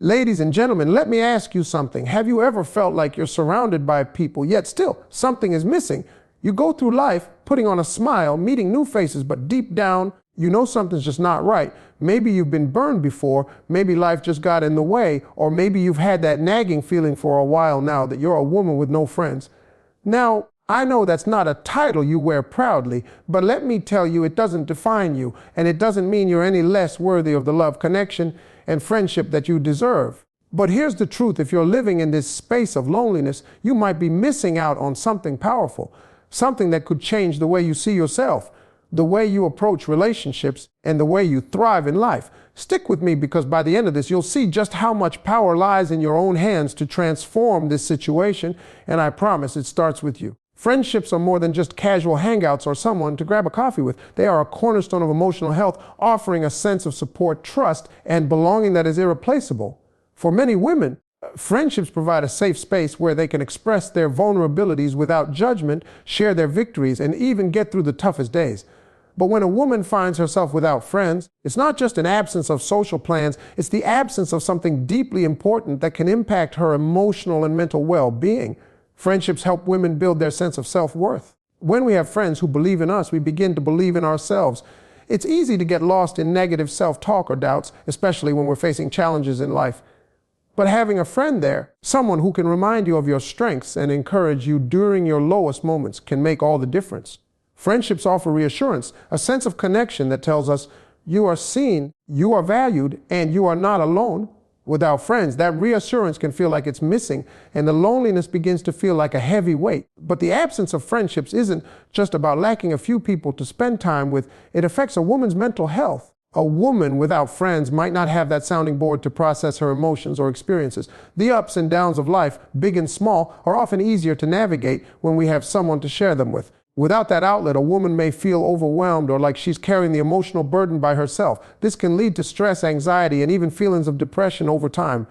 Ladies and gentlemen, let me ask you something. Have you ever felt like you're surrounded by people, yet still something is missing? You go through life putting on a smile, meeting new faces, but deep down, you know something's just not right. Maybe you've been burned before, maybe life just got in the way, or maybe you've had that nagging feeling for a while now that you're a woman with no friends. Now, I know that's not a title you wear proudly, but let me tell you, it doesn't define you, and it doesn't mean you're any less worthy of the love, connection, and friendship that you deserve. But here's the truth: if you're living in this space of loneliness, you might be missing out on something powerful, something that could change the way you see yourself, the way you approach relationships, and the way you thrive in life. Stick with me, because by the end of this, you'll see just how much power lies in your own hands to transform this situation, and I promise it starts with you. Friendships are more than just casual hangouts or someone to grab a coffee with. They are a cornerstone of emotional health, offering a sense of support, trust, and belonging that is irreplaceable. For many women, friendships provide a safe space where they can express their vulnerabilities without judgment, share their victories, and even get through the toughest days. But when a woman finds herself without friends, it's not just an absence of social plans, it's the absence of something deeply important that can impact her emotional and mental well-being. Friendships help women build their sense of self-worth. When we have friends who believe in us, we begin to believe in ourselves. It's easy to get lost in negative self-talk or doubts, especially when we're facing challenges in life. But having a friend there, someone who can remind you of your strengths and encourage you during your lowest moments, can make all the difference. Friendships offer reassurance, a sense of connection that tells us you are seen, you are valued, and you are not alone. Without friends, that reassurance can feel like it's missing, and the loneliness begins to feel like a heavy weight. But the absence of friendships isn't just about lacking a few people to spend time with. It affects a woman's mental health. A woman without friends might not have that sounding board to process her emotions or experiences. The ups and downs of life, big and small, are often easier to navigate when we have someone to share them with. Without that outlet, a woman may feel overwhelmed or like she's carrying the emotional burden by herself. This can lead to stress, anxiety, and even feelings of depression over time.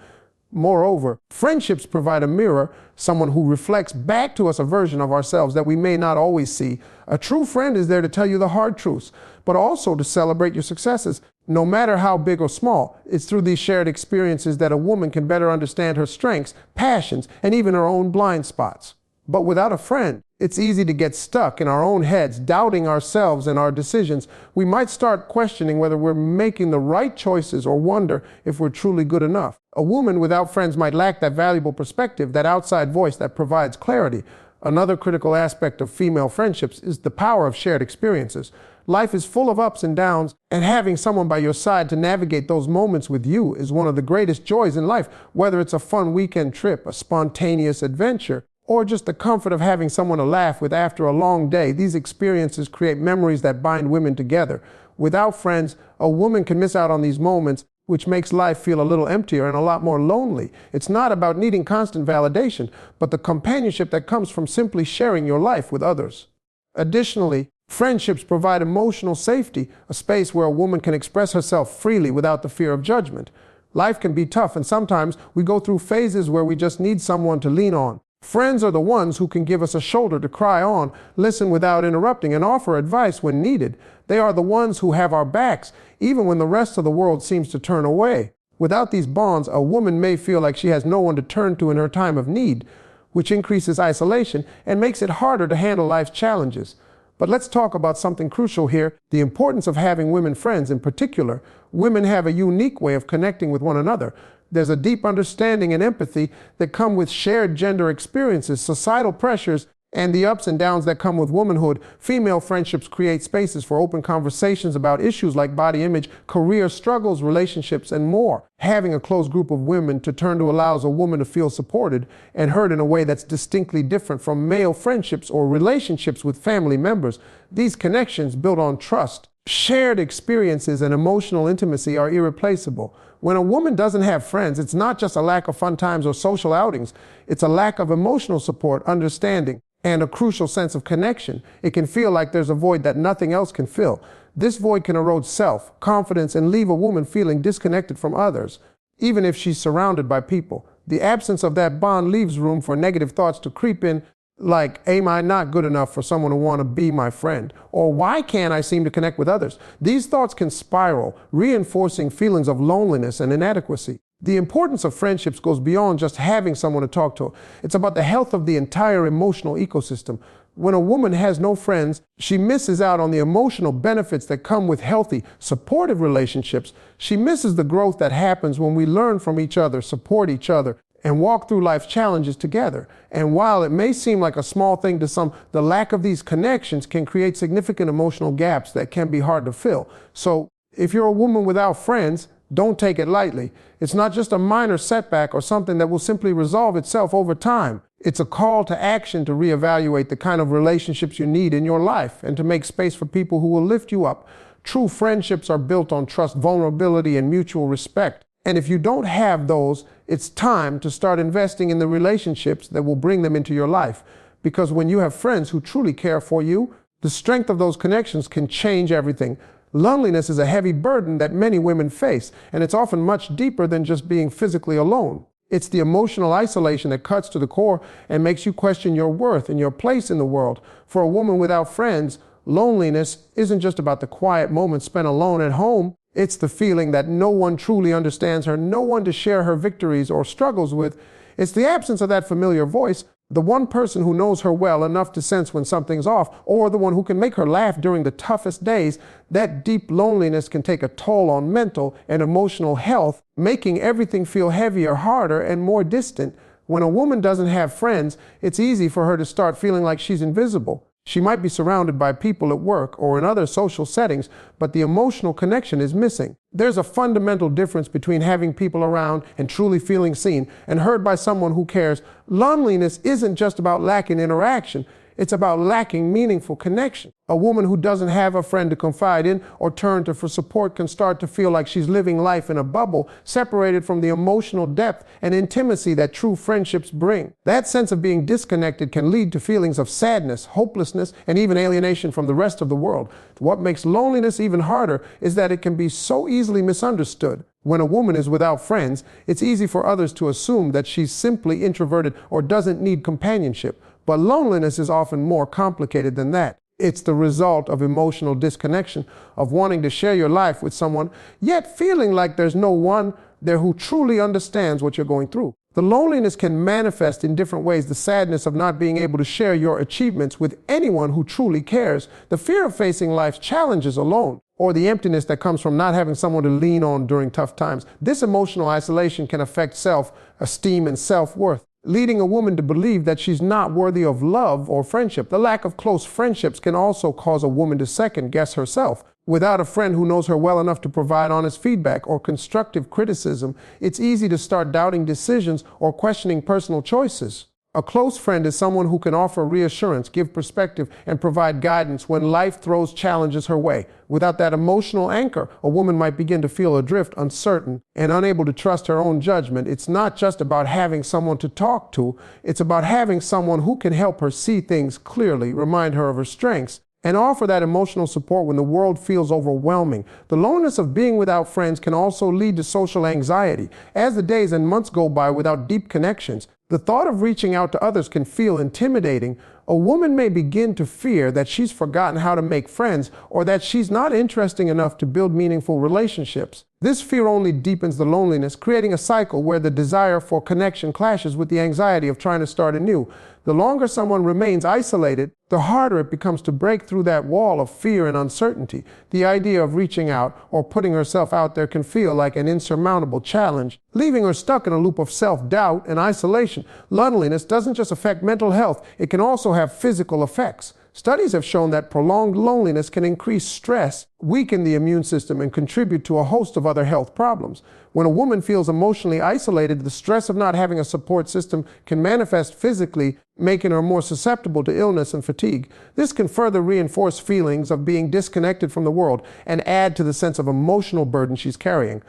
Moreover, friendships provide a mirror, someone who reflects back to us a version of ourselves that we may not always see. A true friend is there to tell you the hard truths, but also to celebrate your successes. No matter how big or small, it's through these shared experiences that a woman can better understand her strengths, passions, and even her own blind spots. But without a friend, it's easy to get stuck in our own heads, doubting ourselves and our decisions. We might start questioning whether we're making the right choices or wonder if we're truly good enough. A woman without friends might lack that valuable perspective, that outside voice that provides clarity. Another critical aspect of female friendships is the power of shared experiences. Life is full of ups and downs, and having someone by your side to navigate those moments with you is one of the greatest joys in life. Whether it's a fun weekend trip, a spontaneous adventure, or just the comfort of having someone to laugh with after a long day, these experiences create memories that bind women together. Without friends, a woman can miss out on these moments, which makes life feel a little emptier and a lot more lonely. It's not about needing constant validation, but the companionship that comes from simply sharing your life with others. Additionally, friendships provide emotional safety, a space where a woman can express herself freely without the fear of judgment. Life can be tough, and sometimes we go through phases where we just need someone to lean on. Friends are the ones who can give us a shoulder to cry on, listen without interrupting, and offer advice when needed. They are the ones who have our backs, even when the rest of the world seems to turn away. Without these bonds, a woman may feel like she has no one to turn to in her time of need, which increases isolation and makes it harder to handle life's challenges. But let's talk about something crucial here: the importance of having women friends. In particular, women have a unique way of connecting with one another. There's a deep understanding and empathy that come with shared gender experiences, societal pressures, and the ups and downs that come with womanhood. Female friendships create spaces for open conversations about issues like body image, career struggles, relationships, and more. Having a close group of women to turn to allows a woman to feel supported and heard in a way that's distinctly different from male friendships or relationships with family members. These connections, built on trust, shared experiences, and emotional intimacy, are irreplaceable. When a woman doesn't have friends, it's not just a lack of fun times or social outings. It's a lack of emotional support, understanding, and a crucial sense of connection. It can feel like there's a void that nothing else can fill. This void can erode self-confidence and leave a woman feeling disconnected from others, even if she's surrounded by people. The absence of that bond leaves room for negative thoughts to creep in, like, am I not good enough for someone to want to be my friend? Or why can't I seem to connect with others? These thoughts can spiral, reinforcing feelings of loneliness and inadequacy. The importance of friendships goes beyond just having someone to talk to. It's about the health of the entire emotional ecosystem. When a woman has no friends, she misses out on the emotional benefits that come with healthy, supportive relationships. She misses the growth that happens when we learn from each other, support each other, and walk through life's challenges together. And while it may seem like a small thing to some, the lack of these connections can create significant emotional gaps that can be hard to fill. So if you're a woman without friends, don't take it lightly. It's not just a minor setback or something that will simply resolve itself over time. It's a call to action to reevaluate the kind of relationships you need in your life and to make space for people who will lift you up. True friendships are built on trust, vulnerability, and mutual respect. And if you don't have those, it's time to start investing in the relationships that will bring them into your life. Because when you have friends who truly care for you, the strength of those connections can change everything. Loneliness is a heavy burden that many women face, and it's often much deeper than just being physically alone. It's the emotional isolation that cuts to the core and makes you question your worth and your place in the world. For a woman without friends, loneliness isn't just about the quiet moments spent alone at home. It's the feeling that no one truly understands her, no one to share her victories or struggles with. It's the absence of that familiar voice, the one person who knows her well enough to sense when something's off, or the one who can make her laugh during the toughest days. That deep loneliness can take a toll on mental and emotional health, making everything feel heavier, harder, and more distant. When a woman doesn't have friends, it's easy for her to start feeling like she's invisible. She might be surrounded by people at work or in other social settings, but the emotional connection is missing. There's a fundamental difference between having people around and truly feeling seen and heard by someone who cares. Loneliness isn't just about lacking interaction. It's about lacking meaningful connection. A woman who doesn't have a friend to confide in or turn to for support can start to feel like she's living life in a bubble, separated from the emotional depth and intimacy that true friendships bring. That sense of being disconnected can lead to feelings of sadness, hopelessness, and even alienation from the rest of the world. What makes loneliness even harder is that it can be so easily misunderstood. When a woman is without friends, it's easy for others to assume that she's simply introverted or doesn't need companionship. But loneliness is often more complicated than that. It's the result of emotional disconnection, of wanting to share your life with someone, yet feeling like there's no one there who truly understands what you're going through. The loneliness can manifest in different ways: the sadness of not being able to share your achievements with anyone who truly cares, the fear of facing life's challenges alone, or the emptiness that comes from not having someone to lean on during tough times. This emotional isolation can affect self-esteem and self-worth, leading a woman to believe that she's not worthy of love or friendship. The lack of close friendships can also cause a woman to second-guess herself. Without a friend who knows her well enough to provide honest feedback or constructive criticism, it's easy to start doubting decisions or questioning personal choices. A close friend is someone who can offer reassurance, give perspective, and provide guidance when life throws challenges her way. Without that emotional anchor, a woman might begin to feel adrift, uncertain, and unable to trust her own judgment. It's not just about having someone to talk to, it's about having someone who can help her see things clearly, remind her of her strengths, and offer that emotional support when the world feels overwhelming. The loneliness of being without friends can also lead to social anxiety. As the days and months go by without deep connections, the thought of reaching out to others can feel intimidating. A woman may begin to fear that she's forgotten how to make friends or that she's not interesting enough to build meaningful relationships. This fear only deepens the loneliness, creating a cycle where the desire for connection clashes with the anxiety of trying to start anew. The longer someone remains isolated, the harder it becomes to break through that wall of fear and uncertainty. The idea of reaching out or putting herself out there can feel like an insurmountable challenge, leaving her stuck in a loop of self-doubt and isolation. Loneliness doesn't just affect mental health, it can also have physical effects. Studies have shown that prolonged loneliness can increase stress, weaken the immune system, and contribute to a host of other health problems. When a woman feels emotionally isolated, the stress of not having a support system can manifest physically, making her more susceptible to illness and fatigue. This can further reinforce feelings of being disconnected from the world and add to the sense of emotional burden she's carrying.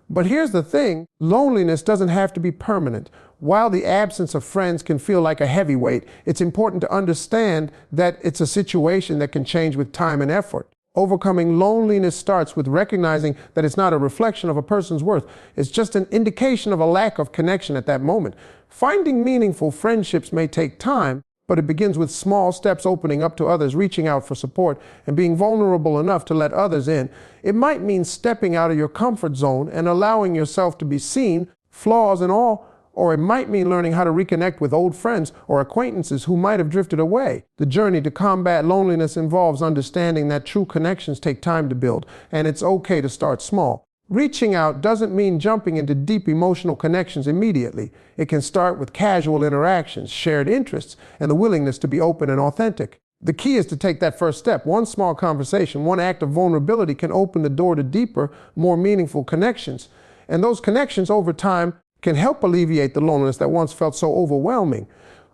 But here's the thing, loneliness doesn't have to be permanent. While the absence of friends can feel like a heavyweight, it's important to understand that it's a situation that can change with time and effort. Overcoming loneliness starts with recognizing that it's not a reflection of a person's worth. It's just an indication of a lack of connection at that moment. Finding meaningful friendships may take time, but it begins with small steps, opening up to others, reaching out for support, and being vulnerable enough to let others in. It might mean stepping out of your comfort zone and allowing yourself to be seen, flaws and all, or it might mean learning how to reconnect with old friends or acquaintances who might have drifted away. The journey to combat loneliness involves understanding that true connections take time to build, and it's okay to start small. Reaching out doesn't mean jumping into deep emotional connections immediately. It can start with casual interactions, shared interests, and the willingness to be open and authentic. The key is to take that first step. One small conversation, one act of vulnerability can open the door to deeper, more meaningful connections. And those connections over time can help alleviate the loneliness that once felt so overwhelming.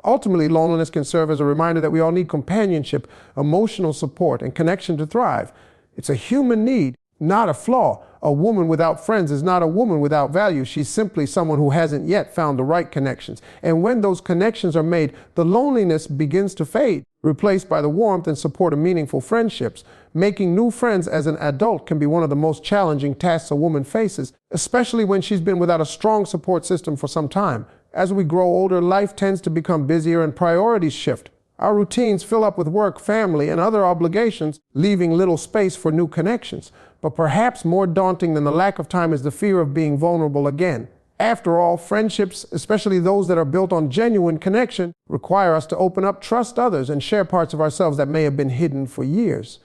Ultimately, loneliness can serve as a reminder that we all need companionship, emotional support, and connection to thrive. It's a human need, not a flaw. A woman without friends is not a woman without value. She's simply someone who hasn't yet found the right connections. And when those connections are made, the loneliness begins to fade, replaced by the warmth and support of meaningful friendships. Making new friends as an adult can be one of the most challenging tasks a woman faces, especially when she's been without a strong support system for some time. As we grow older, life tends to become busier and priorities shift. Our routines fill up with work, family, and other obligations, leaving little space for new connections. But perhaps more daunting than the lack of time is the fear of being vulnerable again. After all, friendships, especially those that are built on genuine connection, require us to open up, trust others, and share parts of ourselves that may have been hidden for years.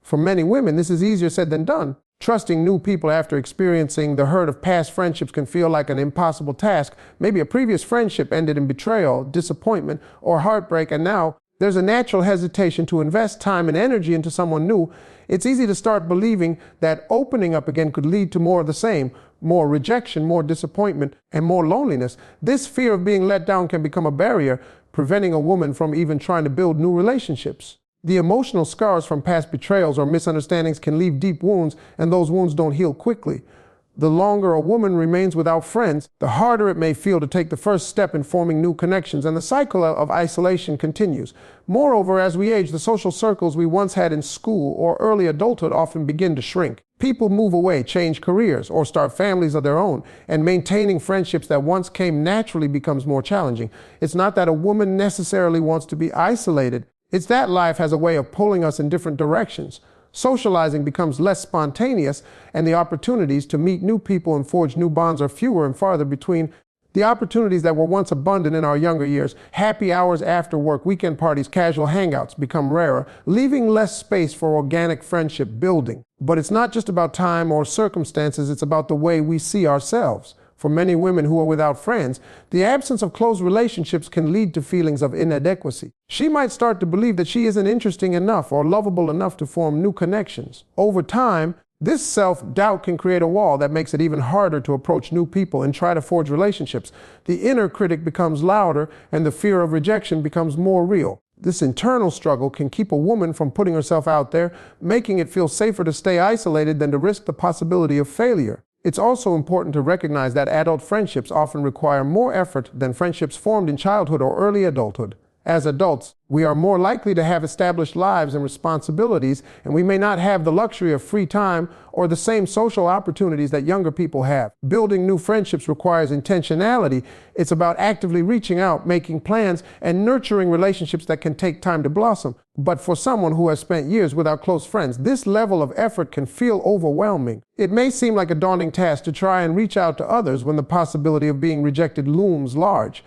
For many women, this is easier said than done. Trusting new people after experiencing the hurt of past friendships can feel like an impossible task. Maybe a previous friendship ended in betrayal, disappointment, or heartbreak, and now there's a natural hesitation to invest time and energy into someone new. It's easy to start believing that opening up again could lead to more of the same, more rejection, more disappointment, and more loneliness. This fear of being let down can become a barrier, preventing a woman from even trying to build new relationships. The emotional scars from past betrayals or misunderstandings can leave deep wounds, and those wounds don't heal quickly. The longer a woman remains without friends, the harder it may feel to take the first step in forming new connections, and the cycle of isolation continues. Moreover, as we age, the social circles we once had in school or early adulthood often begin to shrink. People move away, change careers, or start families of their own, and maintaining friendships that once came naturally becomes more challenging. It's not that a woman necessarily wants to be isolated. It's that life has a way of pulling us in different directions. Socializing becomes less spontaneous, and the opportunities to meet new people and forge new bonds are fewer and farther between. The opportunities that were once abundant in our younger years, happy hours after work, weekend parties, casual hangouts, become rarer, leaving less space for organic friendship building. But it's not just about time or circumstances, it's about the way we see ourselves. For many women who are without friends, the absence of close relationships can lead to feelings of inadequacy. She might start to believe that she isn't interesting enough or lovable enough to form new connections. Over time, this self-doubt can create a wall that makes it even harder to approach new people and try to forge relationships. The inner critic becomes louder, and the fear of rejection becomes more real. This internal struggle can keep a woman from putting herself out there, making it feel safer to stay isolated than to risk the possibility of failure. It's also important to recognize that adult friendships often require more effort than friendships formed in childhood or early adulthood. As adults, we are more likely to have established lives and responsibilities, and we may not have the luxury of free time or the same social opportunities that younger people have. Building new friendships requires intentionality. It's about actively reaching out, making plans, and nurturing relationships that can take time to blossom. But for someone who has spent years without close friends, this level of effort can feel overwhelming. It may seem like a daunting task to try and reach out to others when the possibility of being rejected looms large.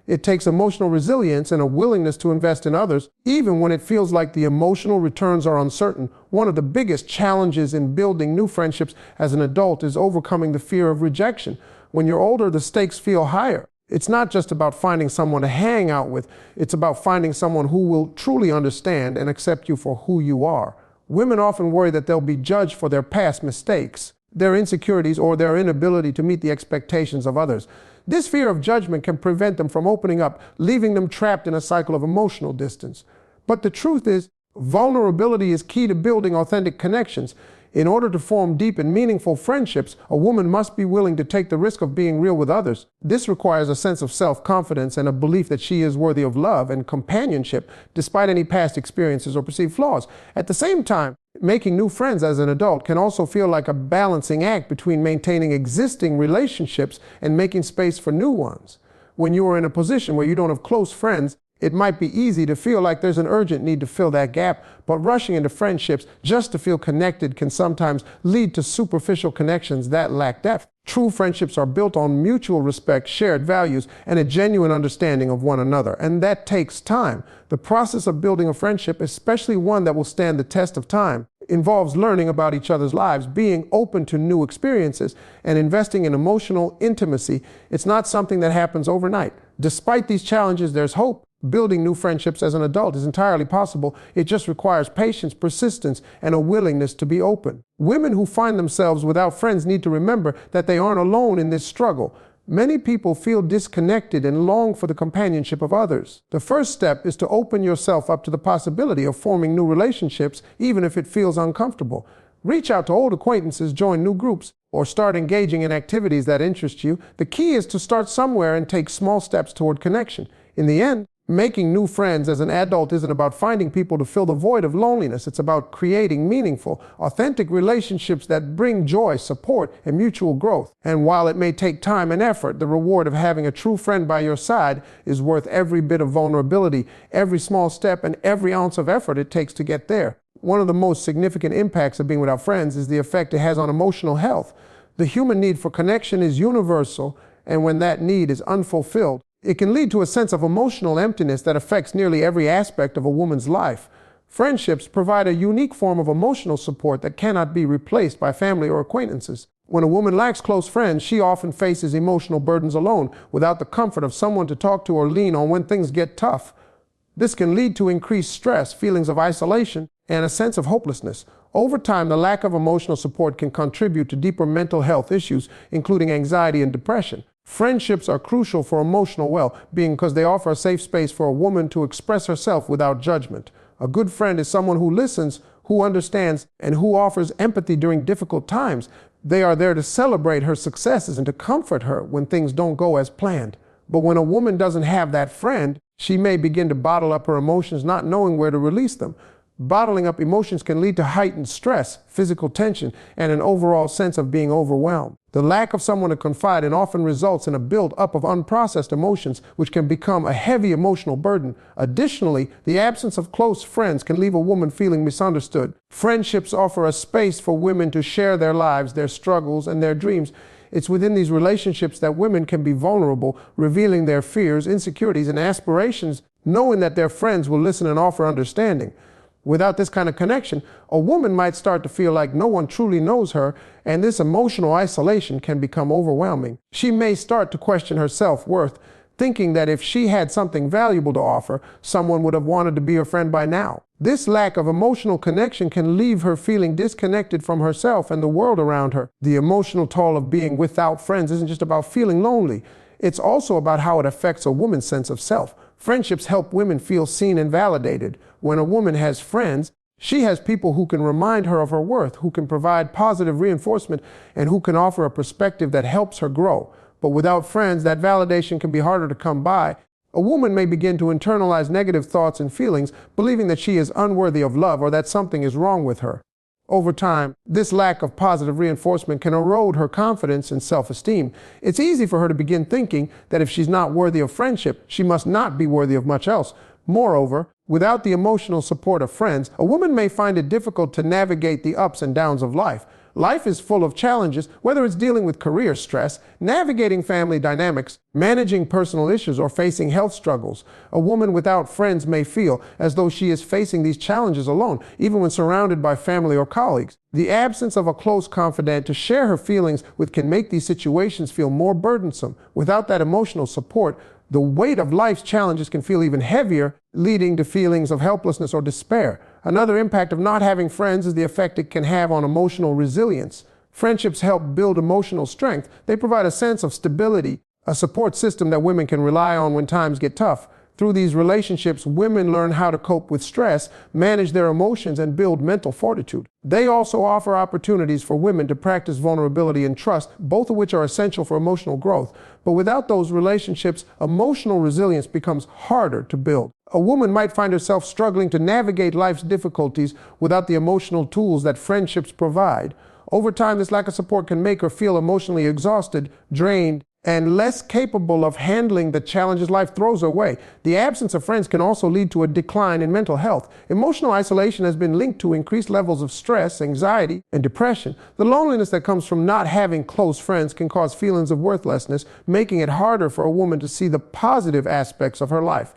It takes emotional resilience and a willingness to invest in others, even when it feels like the emotional returns are uncertain. One of the biggest challenges in building new friendships as an adult is overcoming the fear of rejection. When you're older, the stakes feel higher. It's not just about finding someone to hang out with, it's about finding someone who will truly understand and accept you for who you are. Women often worry that they'll be judged for their past mistakes, their insecurities, or their inability to meet the expectations of others. This fear of judgment can prevent them from opening up, leaving them trapped in a cycle of emotional distance. But the truth is, vulnerability is key to building authentic connections. In order to form deep and meaningful friendships, a woman must be willing to take the risk of being real with others. This requires a sense of self-confidence and a belief that she is worthy of love and companionship, despite any past experiences or perceived flaws. At the same time, making new friends as an adult can also feel like a balancing act between maintaining existing relationships and making space for new ones. When you are in a position where you don't have close friends, It might be easy to feel like there's an urgent need to fill that gap, but rushing into friendships just to feel connected can sometimes lead to superficial connections that lack depth. True friendships are built on mutual respect, shared values, and a genuine understanding of one another, and that takes time. The process of building a friendship, especially one that will stand the test of time, involves learning about each other's lives, being open to new experiences, and investing in emotional intimacy. It's not something that happens overnight. Despite these challenges, there's hope. Building new friendships as an adult is entirely possible. It just requires patience, persistence, and a willingness to be open. Women who find themselves without friends need to remember that they aren't alone in this struggle. Many people feel disconnected and long for the companionship of others. The first step is to open yourself up to the possibility of forming new relationships, even if it feels uncomfortable. Reach out to old acquaintances, join new groups, or start engaging in activities that interest you. The key is to start somewhere and take small steps toward connection. In the end, making new friends as an adult isn't about finding people to fill the void of loneliness. It's about creating meaningful, authentic relationships that bring joy, support, and mutual growth. And while it may take time and effort, the reward of having a true friend by your side is worth every bit of vulnerability, every small step, and every ounce of effort it takes to get there. One of the most significant impacts of being without friends is the effect it has on emotional health. The human need for connection is universal, and when that need is unfulfilled, it can lead to a sense of emotional emptiness that affects nearly every aspect of a woman's life. Friendships provide a unique form of emotional support that cannot be replaced by family or acquaintances. When a woman lacks close friends, she often faces emotional burdens alone, without the comfort of someone to talk to or lean on when things get tough. This can lead to increased stress, feelings of isolation, and a sense of hopelessness. Over time, the lack of emotional support can contribute to deeper mental health issues, including anxiety and depression. Friendships are crucial for emotional well-being because they offer a safe space for a woman to express herself without judgment. A good friend is someone who listens, who understands, and who offers empathy during difficult times. They are there to celebrate her successes and to comfort her when things don't go as planned. But when a woman doesn't have that friend, she may begin to bottle up her emotions, not knowing where to release them. Bottling up emotions can lead to heightened stress, physical tension, and an overall sense of being overwhelmed. The lack of someone to confide in often results in a build-up of unprocessed emotions, which can become a heavy emotional burden. Additionally, the absence of close friends can leave a woman feeling misunderstood. Friendships offer a space for women to share their lives, their struggles, and their dreams. It's within these relationships that women can be vulnerable, revealing their fears, insecurities, and aspirations, knowing that their friends will listen and offer understanding. Without this kind of connection, a woman might start to feel like no one truly knows her, and this emotional isolation can become overwhelming. She may start to question her self-worth, thinking that if she had something valuable to offer, someone would have wanted to be her friend by now. This lack of emotional connection can leave her feeling disconnected from herself and the world around her. The emotional toll of being without friends isn't just about feeling lonely. It's also about how it affects a woman's sense of self. Friendships help women feel seen and validated. When a woman has friends, she has people who can remind her of her worth, who can provide positive reinforcement, and who can offer a perspective that helps her grow. But without friends, that validation can be harder to come by. A woman may begin to internalize negative thoughts and feelings, believing that she is unworthy of love or that something is wrong with her. Over time, this lack of positive reinforcement can erode her confidence and self-esteem. It's easy for her to begin thinking that if she's not worthy of friendship, she must not be worthy of much else. Moreover, without the emotional support of friends, a woman may find it difficult to navigate the ups and downs of life. Life is full of challenges, whether it's dealing with career stress, navigating family dynamics, managing personal issues, or facing health struggles. A woman without friends may feel as though she is facing these challenges alone, even when surrounded by family or colleagues. The absence of a close confidant to share her feelings with can make these situations feel more burdensome. Without that emotional support, the weight of life's challenges can feel even heavier, leading to feelings of helplessness or despair. Another impact of not having friends is the effect it can have on emotional resilience. Friendships help build emotional strength. They provide a sense of stability, a support system that women can rely on when times get tough. Through these relationships, women learn how to cope with stress, manage their emotions, and build mental fortitude. They also offer opportunities for women to practice vulnerability and trust, both of which are essential for emotional growth. But without those relationships, emotional resilience becomes harder to build. A woman might find herself struggling to navigate life's difficulties without the emotional tools that friendships provide. Over time, this lack of support can make her feel emotionally exhausted, drained, and less capable of handling the challenges life throws her way. The absence of friends can also lead to a decline in mental health. Emotional isolation has been linked to increased levels of stress, anxiety, and depression. The loneliness that comes from not having close friends can cause feelings of worthlessness, making it harder for a woman to see the positive aspects of her life.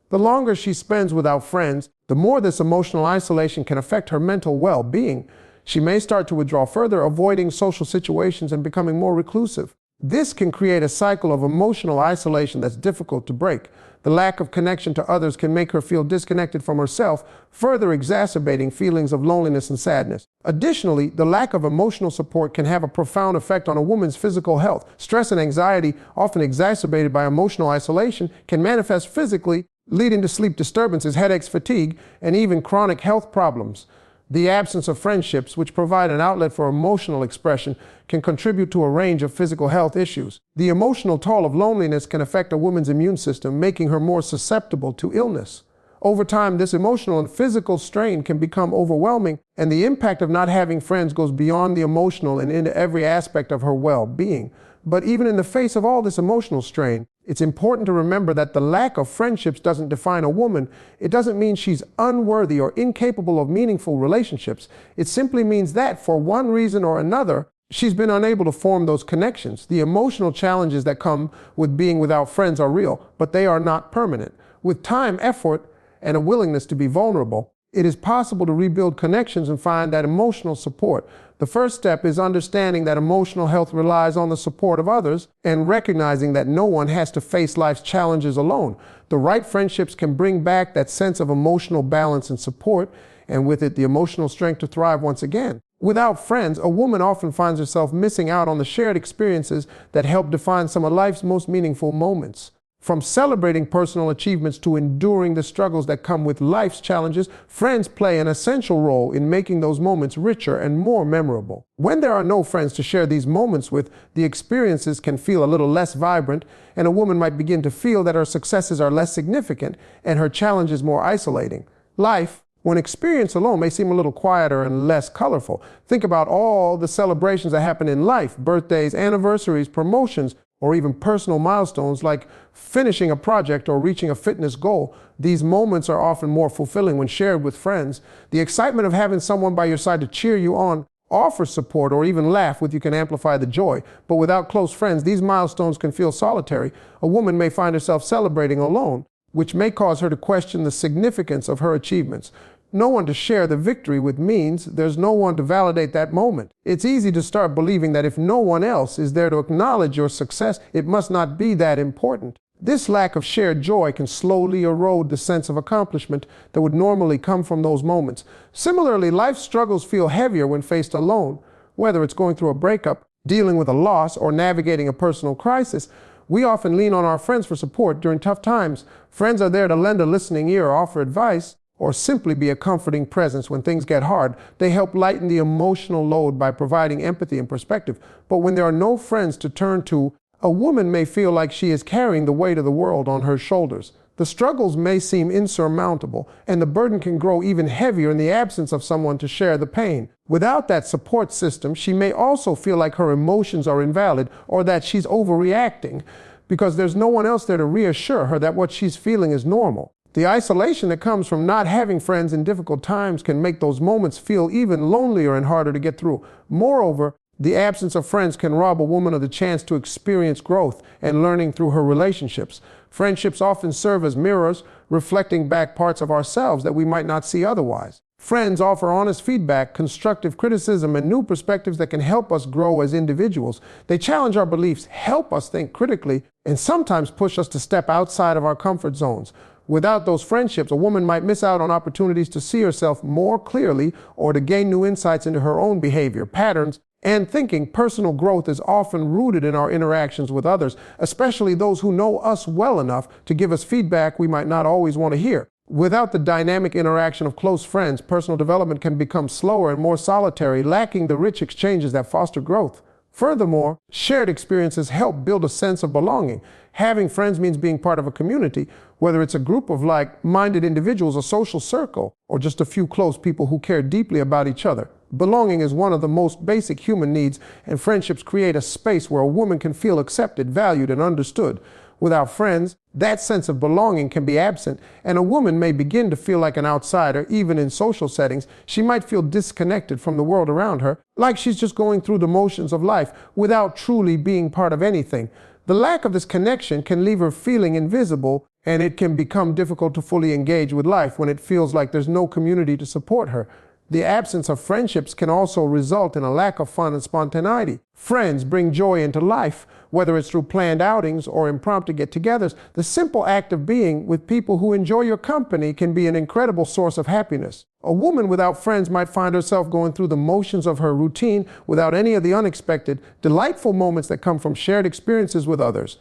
The longer she spends without friends, the more this emotional isolation can affect her mental well-being. She may start to withdraw further, avoiding social situations and becoming more reclusive. This can create a cycle of emotional isolation that's difficult to break. The lack of connection to others can make her feel disconnected from herself, further exacerbating feelings of loneliness and sadness. Additionally, the lack of emotional support can have a profound effect on a woman's physical health. Stress and anxiety, often exacerbated by emotional isolation, can manifest physically, leading to sleep disturbances, headaches, fatigue, and even chronic health problems. The absence of friendships, which provide an outlet for emotional expression, can contribute to a range of physical health issues. The emotional toll of loneliness can affect a woman's immune system, making her more susceptible to illness. Over time, this emotional and physical strain can become overwhelming, and the impact of not having friends goes beyond the emotional and into every aspect of her well-being. But even in the face of all this emotional strain, it's important to remember that the lack of friendships doesn't define a woman. It doesn't mean she's unworthy or incapable of meaningful relationships. It simply means that, for one reason or another, she's been unable to form those connections. The emotional challenges that come with being without friends are real, but they are not permanent. With time, effort, and a willingness to be vulnerable, it is possible to rebuild connections and find that emotional support. The first step is understanding that emotional health relies on the support of others and recognizing that no one has to face life's challenges alone. The right friendships can bring back that sense of emotional balance and support, and with it, the emotional strength to thrive once again. Without friends, a woman often finds herself missing out on the shared experiences that help define some of life's most meaningful moments. From celebrating personal achievements to enduring the struggles that come with life's challenges, friends play an essential role in making those moments richer and more memorable. When there are no friends to share these moments with, the experiences can feel a little less vibrant, and a woman might begin to feel that her successes are less significant and her challenges more isolating. Life, when experienced alone, may seem a little quieter and less colorful. Think about all the celebrations that happen in life: birthdays, anniversaries, promotions, or even personal milestones like finishing a project or reaching a fitness goal. These moments are often more fulfilling when shared with friends. The excitement of having someone by your side to cheer you on, offer support, or even laugh with you can amplify the joy. But without close friends, these milestones can feel solitary. A woman may find herself celebrating alone, which may cause her to question the significance of her achievements. No one to share the victory with means there's no one to validate that moment. It's easy to start believing that if no one else is there to acknowledge your success, it must not be that important. This lack of shared joy can slowly erode the sense of accomplishment that would normally come from those moments. Similarly, life's struggles feel heavier when faced alone. Whether it's going through a breakup, dealing with a loss, or navigating a personal crisis, we often lean on our friends for support during tough times. Friends are there to lend a listening ear or offer advice, or simply be a comforting presence when things get hard. They help lighten the emotional load by providing empathy and perspective. But when there are no friends to turn to, a woman may feel like she is carrying the weight of the world on her shoulders. The struggles may seem insurmountable, and the burden can grow even heavier in the absence of someone to share the pain. Without that support system, she may also feel like her emotions are invalid or that she's overreacting because there's no one else there to reassure her that what she's feeling is normal. The isolation that comes from not having friends in difficult times can make those moments feel even lonelier and harder to get through. Moreover, the absence of friends can rob a woman of the chance to experience growth and learning through her relationships. Friendships often serve as mirrors, reflecting back parts of ourselves that we might not see otherwise. Friends offer honest feedback, constructive criticism, and new perspectives that can help us grow as individuals. They challenge our beliefs, help us think critically, and sometimes push us to step outside of our comfort zones. Without those friendships, a woman might miss out on opportunities to see herself more clearly or to gain new insights into her own behavior, patterns, and thinking. Personal growth is often rooted in our interactions with others, especially those who know us well enough to give us feedback we might not always want to hear. Without the dynamic interaction of close friends, personal development can become slower and more solitary, lacking the rich exchanges that foster growth. Furthermore, shared experiences help build a sense of belonging. Having friends means being part of a community, whether it's a group of like-minded individuals, a social circle, or just a few close people who care deeply about each other. Belonging is one of the most basic human needs, and friendships create a space where a woman can feel accepted, valued, and understood. Without friends, that sense of belonging can be absent, and a woman may begin to feel like an outsider. Even in social settings, she might feel disconnected from the world around her, like she's just going through the motions of life without truly being part of anything. The lack of this connection can leave her feeling invisible, and it can become difficult to fully engage with life when it feels like there's no community to support her. The absence of friendships can also result in a lack of fun and spontaneity. Friends bring joy into life, whether it's through planned outings or impromptu get-togethers. The simple act of being with people who enjoy your company can be an incredible source of happiness. A woman without friends might find herself going through the motions of her routine without any of the unexpected, delightful moments that come from shared experiences with others.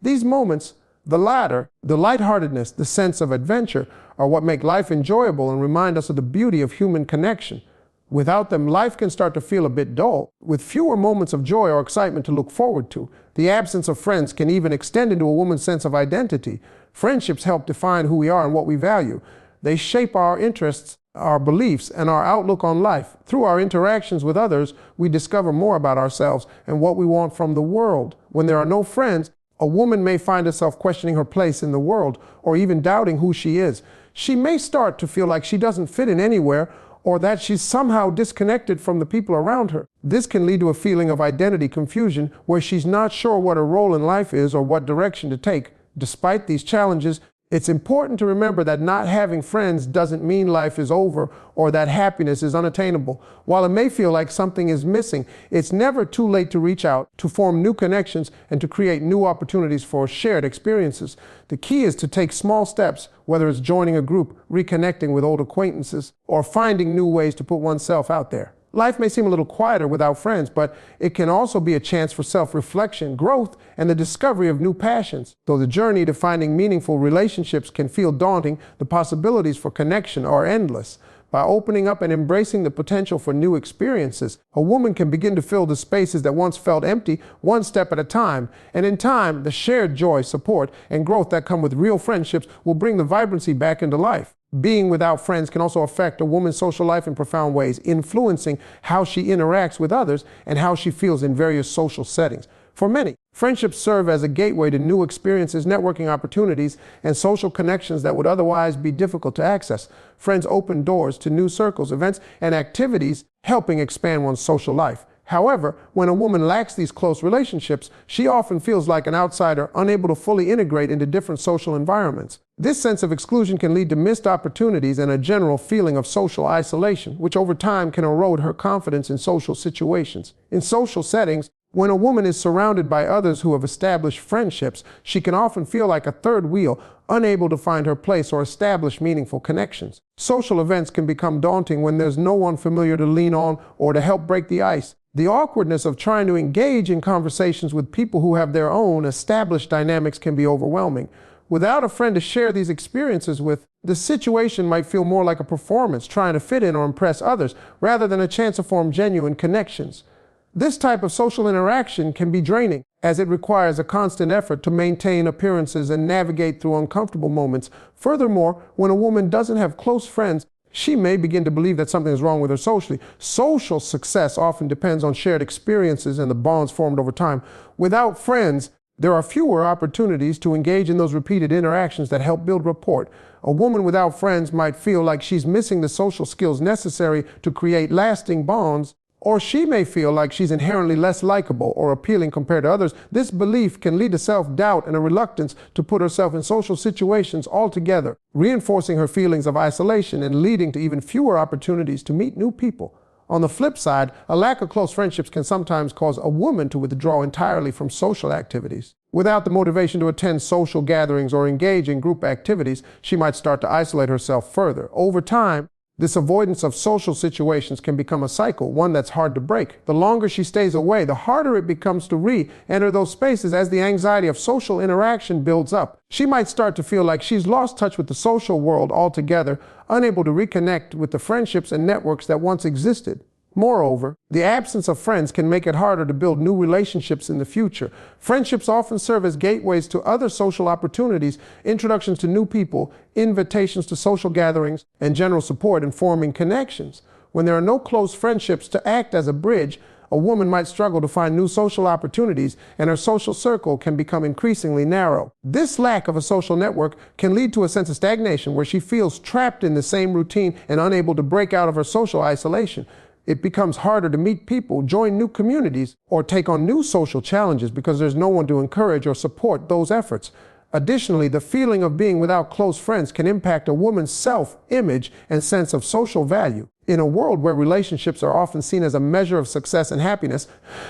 These moments, the latter, the lightheartedness, the sense of adventure, are what make life enjoyable and remind us of the beauty of human connection. Without them, life can start to feel a bit dull, with fewer moments of joy or excitement to look forward to. The absence of friends can even extend into a woman's sense of identity. Friendships help define who we are and what we value. They shape our interests, our beliefs, and our outlook on life. Through our interactions with others, we discover more about ourselves and what we want from the world. When there are no friends, a woman may find herself questioning her place in the world or even doubting who she is. She may start to feel like she doesn't fit in anywhere, or that she's somehow disconnected from the people around her. This can lead to a feeling of identity confusion where she's not sure what her role in life is or what direction to take. Despite these challenges, it's important to remember that not having friends doesn't mean life is over or that happiness is unattainable. While it may feel like something is missing, it's never too late to reach out, to form new connections, and to create new opportunities for shared experiences. The key is to take small steps, whether it's joining a group, reconnecting with old acquaintances, or finding new ways to put oneself out there. Life may seem a little quieter without friends, but it can also be a chance for self-reflection, growth, and the discovery of new passions. Though the journey to finding meaningful relationships can feel daunting, the possibilities for connection are endless. By opening up and embracing the potential for new experiences, a woman can begin to fill the spaces that once felt empty, one step at a time. And in time, the shared joy, support, and growth that come with real friendships will bring the vibrancy back into life. Being without friends can also affect a woman's social life in profound ways, influencing how she interacts with others and how she feels in various social settings. For many, friendships serve as a gateway to new experiences, networking opportunities, and social connections that would otherwise be difficult to access. Friends open doors to new circles, events, and activities, helping expand one's social life. However, when a woman lacks these close relationships, she often feels like an outsider, unable to fully integrate into different social environments. This sense of exclusion can lead to missed opportunities and a general feeling of social isolation, which over time can erode her confidence in social situations. In social settings, when a woman is surrounded by others who have established friendships, she can often feel like a third wheel, unable to find her place or establish meaningful connections. Social events can become daunting when there's no one familiar to lean on or to help break the ice. The awkwardness of trying to engage in conversations with people who have their own established dynamics can be overwhelming. Without a friend to share these experiences with, the situation might feel more like a performance, trying to fit in or impress others, rather than a chance to form genuine connections. This type of social interaction can be draining, as it requires a constant effort to maintain appearances and navigate through uncomfortable moments. Furthermore, when a woman doesn't have close friends, she may begin to believe that something is wrong with her socially. Social success often depends on shared experiences and the bonds formed over time. Without friends, there are fewer opportunities to engage in those repeated interactions that help build rapport. A woman without friends might feel like she's missing the social skills necessary to create lasting bonds, or she may feel like she's inherently less likable or appealing compared to others. This belief can lead to self-doubt and a reluctance to put herself in social situations altogether, reinforcing her feelings of isolation and leading to even fewer opportunities to meet new people. On the flip side, a lack of close friendships can sometimes cause a woman to withdraw entirely from social activities. Without the motivation to attend social gatherings or engage in group activities, she might start to isolate herself further. Over time, this avoidance of social situations can become a cycle, one that's hard to break. The longer she stays away, the harder it becomes to re-enter those spaces as the anxiety of social interaction builds up. She might start to feel like she's lost touch with the social world altogether, unable to reconnect with the friendships and networks that once existed. Moreover, the absence of friends can make it harder to build new relationships in the future. Friendships often serve as gateways to other social opportunities, introductions to new people, invitations to social gatherings, and general support in forming connections. When there are no close friendships to act as a bridge, a woman might struggle to find new social opportunities, and her social circle can become increasingly narrow. This lack of a social network can lead to a sense of stagnation where she feels trapped in the same routine and unable to break out of her social isolation. It becomes harder to meet people, join new communities, or take on new social challenges because there's no one to encourage or support those efforts. Additionally, the feeling of being without close friends can impact a woman's self-image and sense of social value. In a world where relationships are often seen as a measure of success and happiness,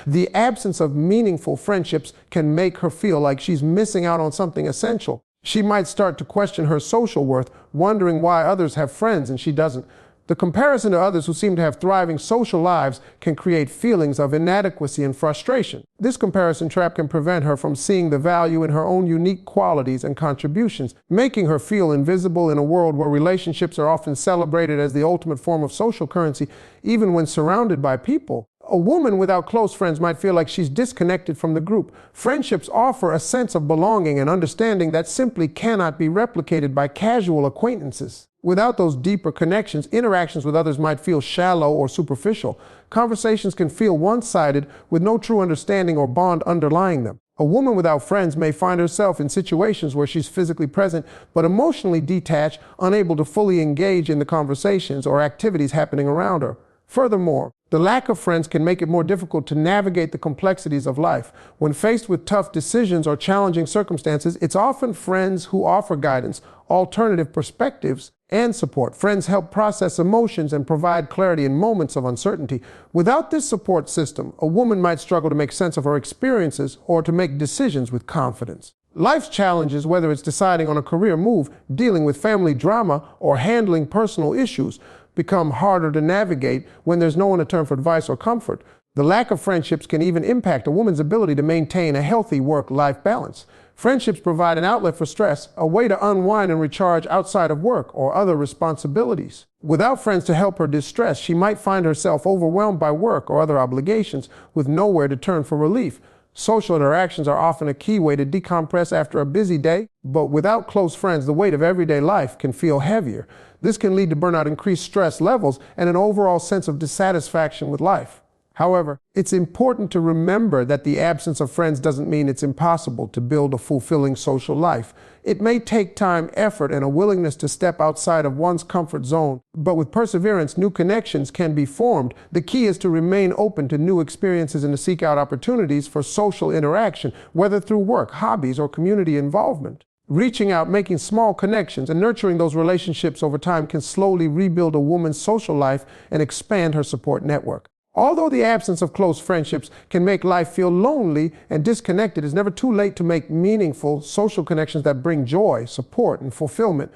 the absence of meaningful friendships can make her feel like she's missing out on something essential. She might start to question her social worth, wondering why others have friends and she doesn't. The comparison to others who seem to have thriving social lives can create feelings of inadequacy and frustration. This comparison trap can prevent her from seeing the value in her own unique qualities and contributions, making her feel invisible in a world where relationships are often celebrated as the ultimate form of social currency, even when surrounded by people. A woman without close friends might feel like she's disconnected from the group. Friendships offer a sense of belonging and understanding that simply cannot be replicated by casual acquaintances. Without those deeper connections, interactions with others might feel shallow or superficial. Conversations can feel one-sided with no true understanding or bond underlying them. A woman without friends may find herself in situations where she's physically present but emotionally detached, unable to fully engage in the conversations or activities happening around her. Furthermore, the lack of friends can make it more difficult to navigate the complexities of life. When faced with tough decisions or challenging circumstances, it's often friends who offer guidance, alternative perspectives, and support. Friends help process emotions and provide clarity in moments of uncertainty. Without this support system, a woman might struggle to make sense of her experiences or to make decisions with confidence. Life's challenges, whether it's deciding on a career move, dealing with family drama, or handling personal issues, become harder to navigate when there's no one to turn for advice or comfort. The lack of friendships can even impact a woman's ability to maintain a healthy work-life balance. Friendships provide an outlet for stress, a way to unwind and recharge outside of work or other responsibilities. Without friends to help her distress, she might find herself overwhelmed by work or other obligations with nowhere to turn for relief. Social interactions are often a key way to decompress after a busy day, but without close friends, the weight of everyday life can feel heavier. This can lead to burnout, increased stress levels, and an overall sense of dissatisfaction with life. However, it's important to remember that the absence of friends doesn't mean it's impossible to build a fulfilling social life. It may take time, effort, and a willingness to step outside of one's comfort zone, but with perseverance, new connections can be formed. The key is to remain open to new experiences and to seek out opportunities for social interaction, whether through work, hobbies, or community involvement. Reaching out, making small connections, and nurturing those relationships over time can slowly rebuild a woman's social life and expand her support network. Although the absence of close friendships can make life feel lonely and disconnected, it's never too late to make meaningful social connections that bring joy, support, and fulfillment.